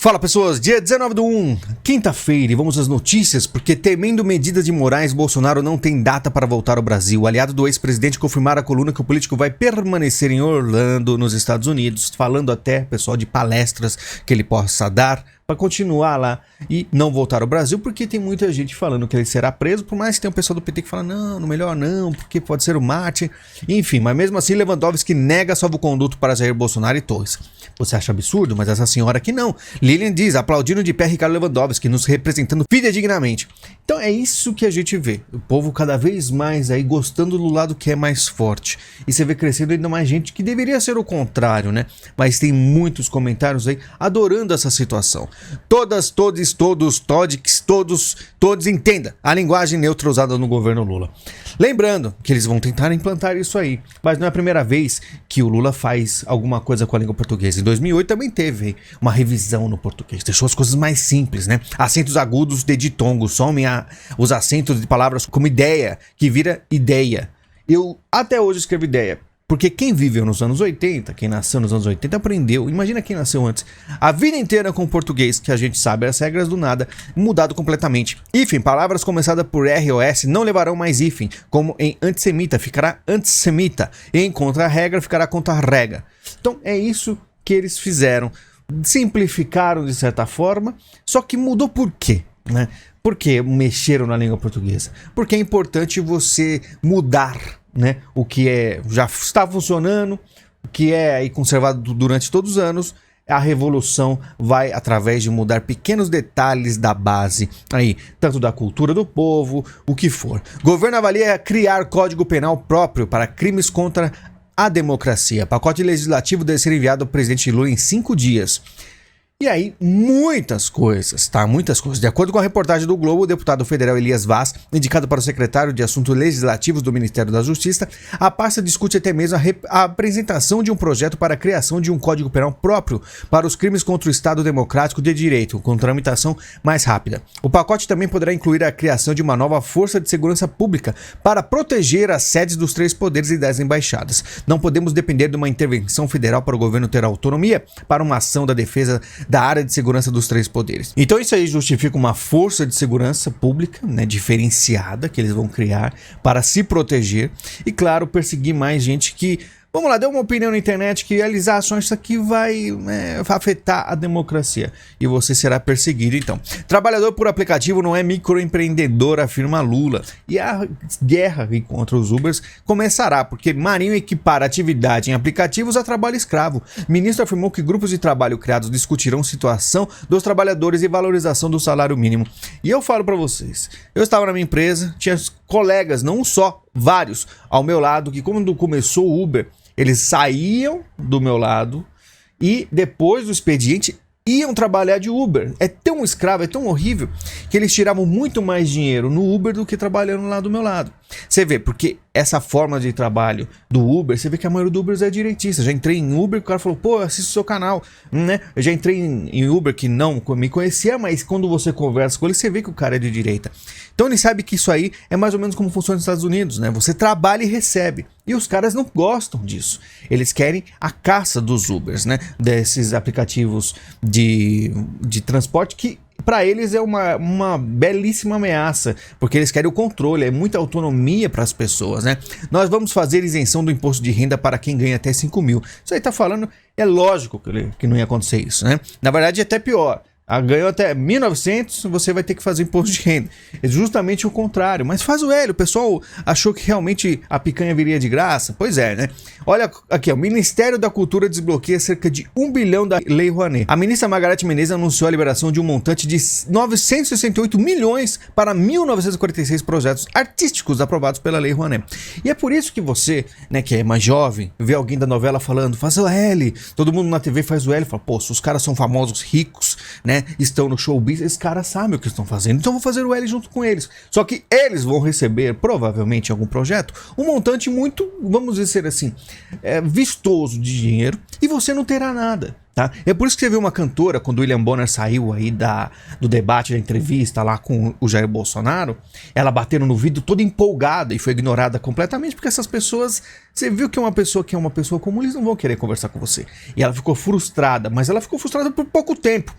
Fala pessoas, dia 19/1, quinta-feira, e vamos às notícias, porque temendo medidas de Moraes, Bolsonaro não tem data para voltar ao Brasil. O aliado do ex-presidente confirmara a coluna que o político vai permanecer em Orlando, nos Estados Unidos, falando até, pessoal, de palestras que ele possa dar para continuar lá e não voltar ao Brasil, porque tem muita gente falando que ele será preso, por mais que tenha um pessoal do PT que fala, não, melhor não, porque pode ser o Marte, enfim, mas mesmo assim Lewandowski nega salvo-conduto para Jair Bolsonaro e Torres. Você acha absurdo, mas essa senhora aqui não. Lilian diz, aplaudindo de pé Ricardo Lewandowski, nos representando fidedignamente. Então é isso que a gente vê, o povo cada vez mais aí gostando do lado que é mais forte. E você vê crescendo ainda mais gente que deveria ser o contrário, né? Mas tem muitos comentários aí adorando essa situação. Todos, entenda a linguagem neutra usada no governo Lula. Lembrando que eles vão tentar implantar isso aí, mas não é a primeira vez que o Lula faz alguma coisa com a língua portuguesa. Em 2008 também teve uma revisão no português, deixou as coisas mais simples, né? Acentos agudos de ditongo, somem os acentos de palavras como ideia, que vira ideia. Eu até hoje escrevo ideia. Porque quem viveu nos anos 80, quem nasceu nos anos 80 aprendeu, imagina quem nasceu antes, a vida inteira com o português, que a gente sabe as regras do nada, mudado completamente. Hífen, palavras começadas por R ou S não levarão mais hífen, como em antissemita ficará antissemita, e em contra-regra ficará contra-rega. Então é isso que eles fizeram, simplificaram de certa forma, só que mudou por quê, né? Por que mexeram na língua portuguesa? Porque é importante você mudar, né, o que já está funcionando, o que é aí conservado durante todos os anos. A revolução vai através de mudar pequenos detalhes da base, aí, tanto da cultura do povo, o que for. Governo avalia criar código penal próprio para crimes contra a democracia. Pacote legislativo deve ser enviado ao presidente Lula em 5 dias. E aí, muitas coisas, tá? Muitas coisas. De acordo com a reportagem do Globo, o deputado federal Elias Vaz, indicado para o secretário de Assuntos Legislativos do Ministério da Justiça, a pasta discute até mesmo a apresentação de um projeto para a criação de um código penal próprio para os crimes contra o Estado Democrático de Direito, com tramitação mais rápida. O pacote também poderá incluir a criação de uma nova força de segurança pública para proteger as sedes dos 3 poderes e das embaixadas. Não podemos depender de uma intervenção federal para o governo ter autonomia para uma ação da defesa da área de segurança dos 3 poderes. Então isso aí justifica uma força de segurança pública, né, diferenciada, que eles vão criar para se proteger e, claro, perseguir mais gente que, vamos lá, deu uma opinião na internet que eles acham que isso aqui vai afetar a democracia e você será perseguido então. Trabalhador por aplicativo não é microempreendedor, afirma Lula. E a guerra contra os Ubers começará, porque Marinho equipara atividade em aplicativos a trabalho escravo. Ministro afirmou que grupos de trabalho criados discutirão situação dos trabalhadores e valorização do salário mínimo. E eu falo para vocês, eu estava na minha empresa, tinha colegas, não só, vários, ao meu lado, que quando começou o Uber, eles saíam do meu lado e depois do expediente iam trabalhar de Uber. É tão escravo, é tão horrível, que eles tiravam muito mais dinheiro no Uber do que trabalhando lá do meu lado. Você vê, porque essa forma de trabalho do Uber, você vê que a maioria do Uber é direitista. Já entrei em Uber, o cara falou, pô, assisto o seu canal, né? Eu já entrei em Uber que não me conhecia, mas quando você conversa com ele, você vê que o cara é de direita. Então ele sabe que isso aí é mais ou menos como funciona nos Estados Unidos, né? Você trabalha e recebe. E os caras não gostam disso. Eles querem a caça dos Ubers, né? Desses aplicativos de transporte que para eles é uma belíssima ameaça, porque eles querem o controle, é muita autonomia para as pessoas, né? Nós vamos fazer isenção do imposto de renda para quem ganha até 5 mil. Isso aí tá falando, é lógico que não ia acontecer isso, né? Na verdade é até pior. Ganhou até 1.900, você vai ter que fazer imposto de renda. É justamente o contrário. Mas faz o L, o pessoal achou que realmente a picanha viria de graça? Pois é, né? Olha aqui, o Ministério da Cultura desbloqueia cerca de 1 bilhão da Lei Rouanet. A ministra Margareth Menezes anunciou a liberação de um montante de 968 milhões para 1.946 projetos artísticos aprovados pela Lei Rouanet. E é por isso que você, né, que é mais jovem, vê alguém da novela falando, faz o L, todo mundo na TV faz o L, fala, pô, se os caras são famosos, ricos, né, estão no showbiz, esses caras sabem o que estão fazendo, então vou fazer o L junto com eles. Só que eles vão receber, provavelmente em algum projeto, um montante muito, vamos dizer assim, vistoso de dinheiro, e você não terá nada. Tá? É por isso que você viu uma cantora, quando o William Bonner saiu aí do debate, da entrevista lá com o Jair Bolsonaro, ela batendo no vidro toda empolgada e foi ignorada completamente, porque essas pessoas, você viu que é uma pessoa comum, eles não vão querer conversar com você. E ela ficou frustrada, mas ela ficou frustrada por pouco tempo.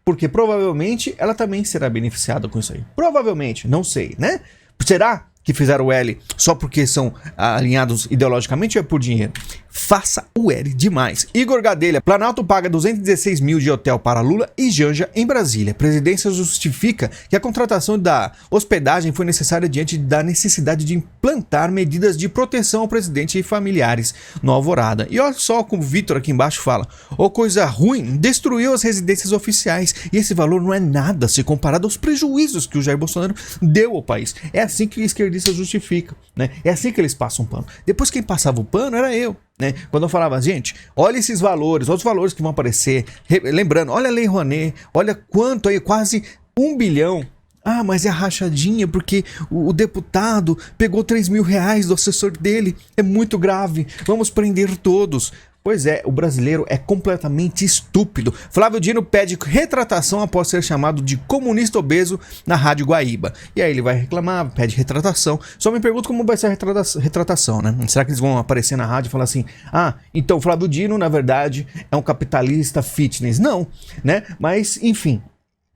porque provavelmente ela também será beneficiada com isso aí. Provavelmente, não sei, né? Será que fizeram o L só porque são alinhados ideologicamente ou é por dinheiro? Faça o L demais. Igor Gadelha, Planalto paga 216 mil de hotel para Lula e Janja em Brasília. Presidência justifica que a contratação da hospedagem foi necessária diante da necessidade de implantar medidas de proteção ao presidente e familiares no Alvorada. E olha só como o Vitor aqui embaixo fala: "Ô, coisa ruim, destruiu as residências oficiais e esse valor não é nada se comparado aos prejuízos que o Jair Bolsonaro deu ao país." É assim que o esquerdista justifica, né? É assim que eles passam pano. Depois quem passava o pano era eu, né? Quando eu falava, gente, olha esses valores, olha os valores que vão aparecer. Lembrando, olha a Lei Rouanet, olha quanto aí, quase 1 bilhão. Ah, mas é a rachadinha porque o deputado pegou 3 mil reais do assessor dele. É muito grave, vamos prender todos. Pois é, o brasileiro é completamente estúpido. Flávio Dino pede retratação após ser chamado de comunista obeso na Rádio Guaíba. E aí ele vai reclamar, pede retratação. Só me pergunto como vai ser a retratação, né? Será que eles vão aparecer na rádio e falar assim: "Ah, então Flávio Dino, na verdade, é um capitalista fitness"? Não, né? Mas, enfim,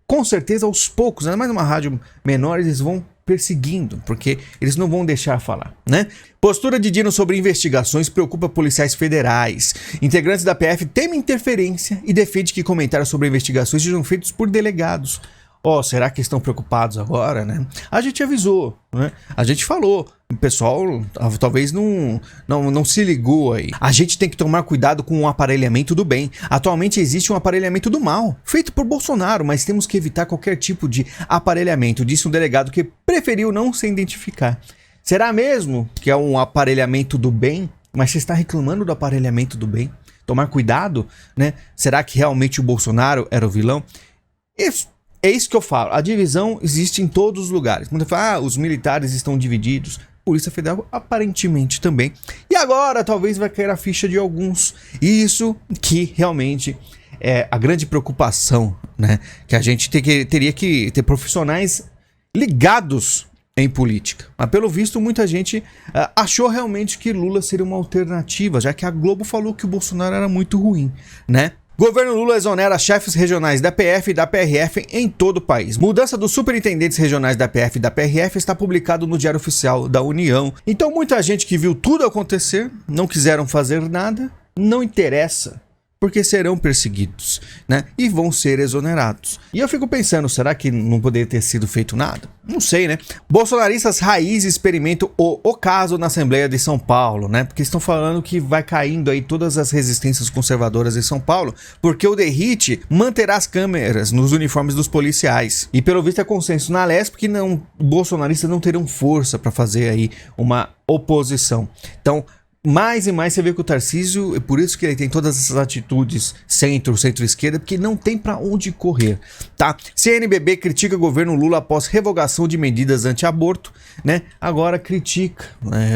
com certeza aos poucos, ainda mais numa rádio menor, eles vão perseguindo, porque eles não vão deixar falar, né? Postura de Dino sobre investigações preocupa policiais federais. Integrantes da PF temem interferência e defende que comentários sobre investigações sejam feitos por delegados. Será que estão preocupados agora, né? A gente avisou, né? A gente falou. O pessoal talvez não se ligou aí. A gente tem que tomar cuidado com o aparelhamento do bem. Atualmente existe um aparelhamento do mal, feito por Bolsonaro, mas temos que evitar qualquer tipo de aparelhamento, disse um delegado que preferiu não se identificar. Será mesmo que é um aparelhamento do bem? Mas você está reclamando do aparelhamento do bem? Tomar cuidado, né? Será que realmente o Bolsonaro era o vilão? É isso que eu falo. A divisão existe em todos os lugares. Muita gente fala, os militares estão divididos. Polícia Federal aparentemente também. E agora talvez vai cair a ficha de alguns. Isso que realmente é a grande preocupação, né? Que a gente teria que ter profissionais ligados em política. Mas pelo visto muita gente achou realmente que Lula seria uma alternativa, já que a Globo falou que o Bolsonaro era muito ruim, né? Governo Lula exonera chefes regionais da PF e da PRF em todo o país. Mudança dos superintendentes regionais da PF e da PRF está publicado no Diário Oficial da União. Então muita gente que viu tudo acontecer, não quiseram fazer nada, não interessa, porque serão perseguidos, né? E vão ser exonerados. E eu fico pensando, será que não poderia ter sido feito nada? Não sei, né? Bolsonaristas raízes experimentam o caso na Assembleia de São Paulo, né? Porque estão falando que vai caindo aí todas as resistências conservadoras em São Paulo, porque o Derrite manterá as câmeras nos uniformes dos policiais. E pelo visto é consenso na Lesp que bolsonaristas não terão força para fazer aí uma oposição. Então, mais e mais você vê que o Tarcísio, é por isso que ele tem todas essas atitudes centro-esquerda, porque não tem pra onde correr, tá? CNBB critica governo Lula após revogação de medidas anti-aborto, né? Agora critica,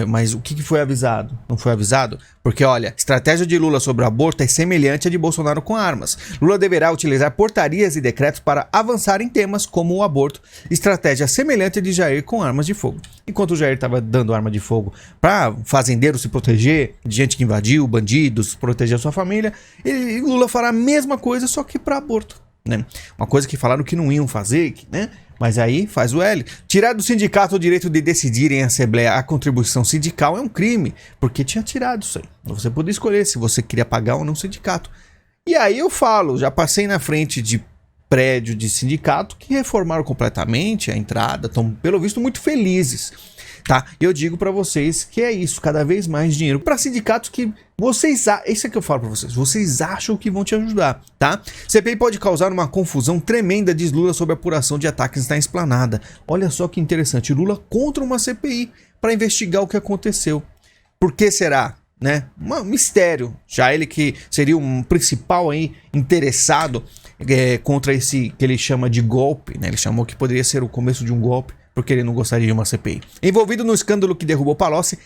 mas o que foi avisado? Não foi avisado? Porque, olha, estratégia de Lula sobre o aborto é semelhante à de Bolsonaro com armas. Lula deverá utilizar portarias e decretos para avançar em temas como o aborto, estratégia semelhante à de Jair com armas de fogo. Enquanto o Jair estava dando arma de fogo para fazendeiros se proteger de gente que invadiu, bandidos, proteger a sua família, Lula fará a mesma coisa, só que para aborto, né? Uma coisa que falaram que não iam fazer, né? Mas aí faz o L. Tirar do sindicato o direito de decidir em assembleia a contribuição sindical é um crime, porque tinha tirado isso aí. Você podia escolher se você queria pagar ou não o sindicato. E aí eu falo, já passei na frente de prédio de sindicato que reformaram completamente a entrada, estão pelo visto muito felizes, tá? Eu digo pra vocês que é isso, cada vez mais dinheiro para sindicatos que vocês, isso é que eu falo pra vocês, vocês acham que vão te ajudar, tá? CPI pode causar uma confusão tremenda, diz Lula sobre a apuração de ataques na Esplanada. Olha só que interessante, Lula contra uma CPI para investigar o que aconteceu. Por que será? Né? Um mistério, já ele que seria um principal aí interessado contra esse que ele chama de golpe, né? Ele chamou que poderia ser o começo de um golpe, porque ele não gostaria de uma CPI. Envolvido no escândalo que derrubou Palocci,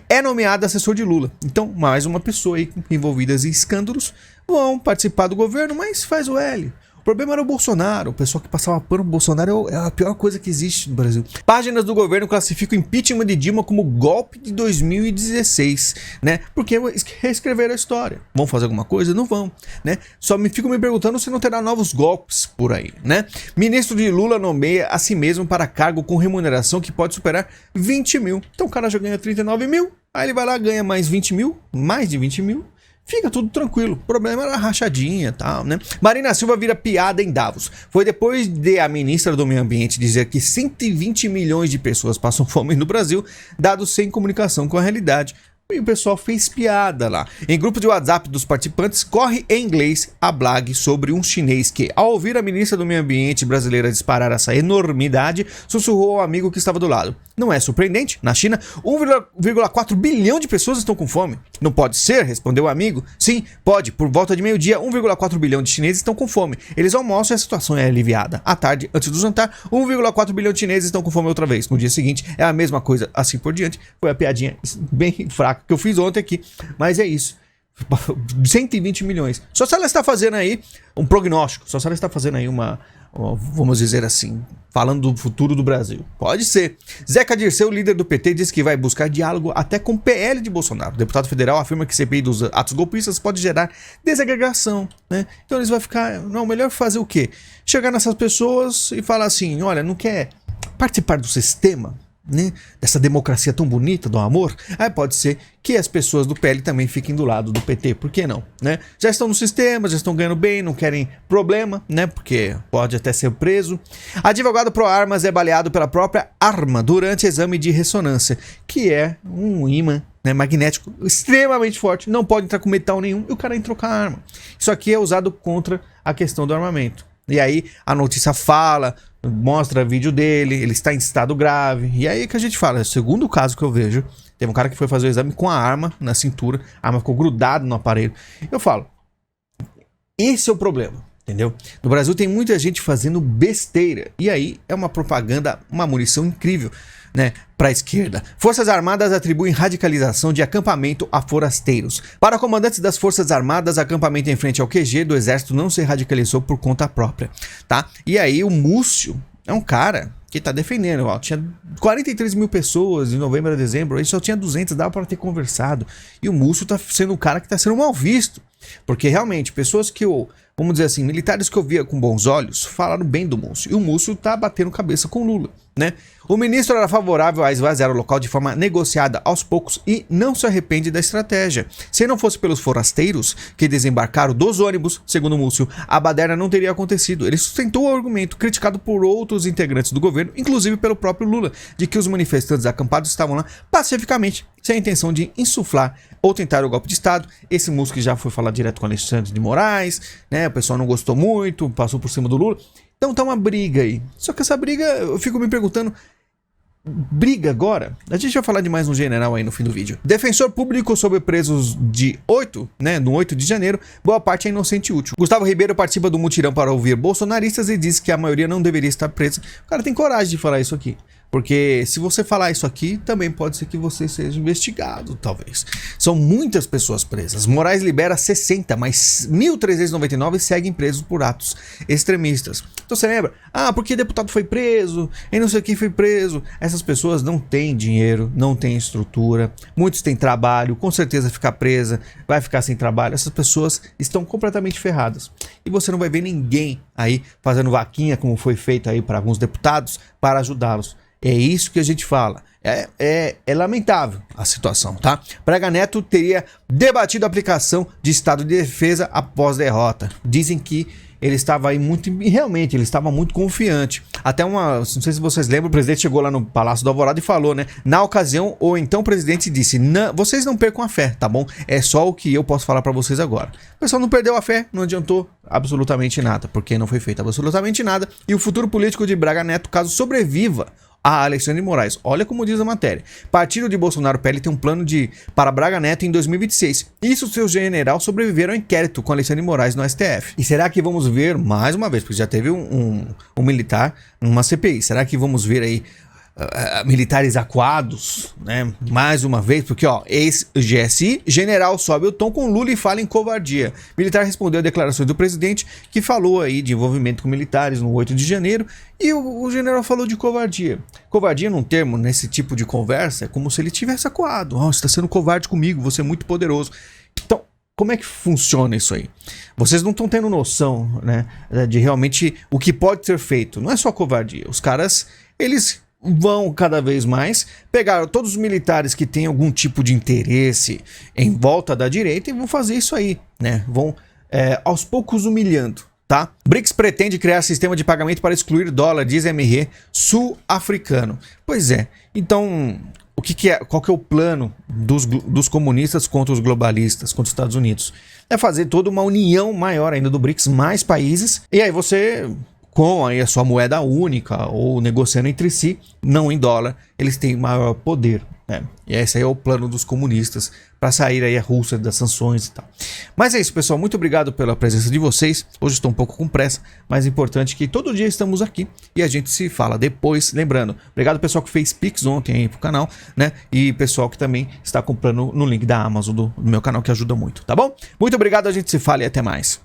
é nomeado assessor de Lula. Então, mais uma pessoa aí envolvida em escândalos vão participar do governo, mas faz o L. O problema era o Bolsonaro. O pessoal que passava pano pro Bolsonaro é a pior coisa que existe no Brasil. Páginas do governo classificam o impeachment de Dilma como golpe de 2016, né? Porque reescreveram a história. Vão fazer alguma coisa? Não vão, né? Só fico me perguntando se não terá novos golpes por aí, né? Ministro de Lula nomeia a si mesmo para cargo com remuneração que pode superar 20 mil. Então o cara já ganha 39 mil, aí ele vai lá, ganha mais 20 mil, mais de 20 mil. Fica tudo tranquilo. O problema era a rachadinha e tal, né? Marina Silva vira piada em Davos. Foi depois de a ministra do Meio Ambiente dizer que 120 milhões de pessoas passam fome no Brasil, dados sem comunicação com a realidade. E o pessoal fez piada lá. Em grupo de WhatsApp dos participantes, corre em inglês a blog sobre um chinês que, ao ouvir a ministra do Meio Ambiente brasileira disparar essa enormidade, sussurrou ao amigo que estava do lado. Não é surpreendente? Na China, 1,4 bilhão de pessoas estão com fome. Não pode ser, respondeu o amigo. Sim, pode. Por volta de meio-dia, 1,4 bilhão de chineses estão com fome. Eles almoçam e a situação é aliviada. À tarde, antes do jantar, 1,4 bilhão de chineses estão com fome outra vez. No dia seguinte, é a mesma coisa, assim por diante. Foi a piadinha bem fraca que eu fiz ontem aqui, mas é isso. 120 milhões. Só se ela está fazendo aí um prognóstico, só se ela está fazendo aí vamos dizer assim, falando do futuro do Brasil. Pode ser. Zeca Dirceu, líder do PT, diz que vai buscar diálogo até com o PL de Bolsonaro. O deputado federal afirma que CPI dos atos golpistas pode gerar desagregação, né? Então eles vão ficar, não, melhor fazer o quê? Chegar nessas pessoas e falar assim, olha, não quer participar do sistema, né, dessa democracia tão bonita do amor, aí pode ser que as pessoas do PL também fiquem do lado do PT, por que não, né? Já estão no sistema, já estão ganhando bem, não querem problema, né, porque pode até ser preso. Advogado pro armas é baleado pela própria arma durante exame de ressonância, que é um ímã, né, magnético extremamente forte, não pode entrar com metal nenhum e o cara entrou com a arma. Isso aqui é usado contra a questão do armamento. E aí a notícia fala, mostra vídeo dele, ele está em estado grave. E aí que a gente fala, é o segundo caso que eu vejo. Teve um cara que foi fazer o exame com a arma na cintura, a arma ficou grudada no aparelho. Eu falo, esse é o problema, entendeu? No Brasil tem muita gente fazendo besteira. E aí é uma propaganda, uma munição incrível, né, para a esquerda. Forças Armadas atribuem radicalização de acampamento a forasteiros. Para comandantes das Forças Armadas, acampamento em frente ao QG do Exército não se radicalizou por conta própria, tá? E aí o Múcio é um cara que tá defendendo, ó, tinha 43 mil pessoas de novembro a dezembro, aí só tinha 200, dava para ter conversado. E o Múcio tá sendo um cara que tá sendo mal visto, porque realmente pessoas que vamos dizer assim, militares que eu via com bons olhos falaram bem do Múcio. E o Múcio tá batendo cabeça com o Lula, né? O ministro era favorável a esvaziar o local de forma negociada aos poucos e não se arrepende da estratégia. Se não fosse pelos forasteiros que desembarcaram dos ônibus, segundo o Múcio, a baderna não teria acontecido. Ele sustentou o argumento, criticado por outros integrantes do governo, inclusive pelo próprio Lula, de que os manifestantes acampados estavam lá pacificamente, sem a intenção de insuflar ou tentar o golpe de Estado. Esse Múcio que já foi falar direto com Alexandre de Moraes, né? O pessoal não gostou muito, passou por cima do Lula. Então tá uma briga aí. Só que essa briga, eu fico me perguntando, briga agora? A gente vai falar de mais um general aí no fim do vídeo. Defensor público sobre presos de 8, né, no 8 de janeiro, boa parte é inocente e útil. Gustavo Ribeiro participa do mutirão para ouvir bolsonaristas e diz que a maioria não deveria estar presa. O cara tem coragem de falar isso aqui. Porque se você falar isso aqui, também pode ser que você seja investigado, talvez. São muitas pessoas presas. Moraes libera 60, mas 1.399 seguem presos por atos extremistas. Então você lembra? Ah, porque deputado foi preso, e não sei o que foi preso. Essas pessoas não têm dinheiro, não têm estrutura, muitos têm trabalho, com certeza ficar presa, vai ficar sem trabalho. Essas pessoas estão completamente ferradas. E você não vai ver ninguém aí fazendo vaquinha, como foi feito aí para alguns deputados, para ajudá-los. É isso que a gente fala. É lamentável a situação, tá? Braga Neto teria debatido a aplicação de estado de defesa após derrota. Dizem que ele estava aí realmente, ele estava muito confiante. Até não sei se vocês lembram, o presidente chegou lá no Palácio do Alvorada e falou, né? Na ocasião, o presidente disse, vocês não percam a fé, tá bom? É só o que eu posso falar pra vocês agora. O pessoal não perdeu a fé, não adiantou absolutamente nada, porque não foi feito absolutamente nada. E o futuro político de Braga Neto, caso sobreviva a Alexandre de Moraes. Olha como diz a matéria. Partido de Bolsonaro PL tem um plano para Braga Neto em 2026. Isso se o general sobreviver ao inquérito com Alexandre de Moraes no STF. E será que vamos ver mais uma vez, porque já teve um militar numa CPI, será que vamos ver aí militares acuados, né? Mais uma vez, porque ó, ex-GSI, general sobe o tom com Lula e fala em covardia. Militar respondeu a declarações do presidente, que falou aí de envolvimento com militares no 8 de janeiro, e o general falou de covardia. Covardia, num termo, nesse tipo de conversa, é como se ele tivesse acuado. Você está sendo covarde comigo, você é muito poderoso. Então, como é que funciona isso aí? Vocês não estão tendo noção, né, de realmente o que pode ser feito. Não é só covardia. Os caras, eles vão cada vez mais pegar todos os militares que têm algum tipo de interesse em volta da direita e vão fazer isso aí, né? Vão aos poucos humilhando, tá? BRICS pretende criar sistema de pagamento para excluir dólar, diz MR sul-africano. Pois é, então qual que é o plano dos comunistas contra os globalistas, contra os Estados Unidos? É fazer toda uma união maior ainda do BRICS, mais países, e aí você, com aí a sua moeda única ou negociando entre si, não em dólar, eles têm maior poder, né? E esse aí é o plano dos comunistas para sair aí a Rússia das sanções e tal. Mas é isso, pessoal. Muito obrigado pela presença de vocês. Hoje estou um pouco com pressa, mas é importante que todo dia estamos aqui e a gente se fala depois. Lembrando, obrigado pessoal que fez Pix ontem aí pro canal, né? E pessoal que também está comprando no link da Amazon do meu canal, que ajuda muito, tá bom? Muito obrigado, a gente se fala e até mais.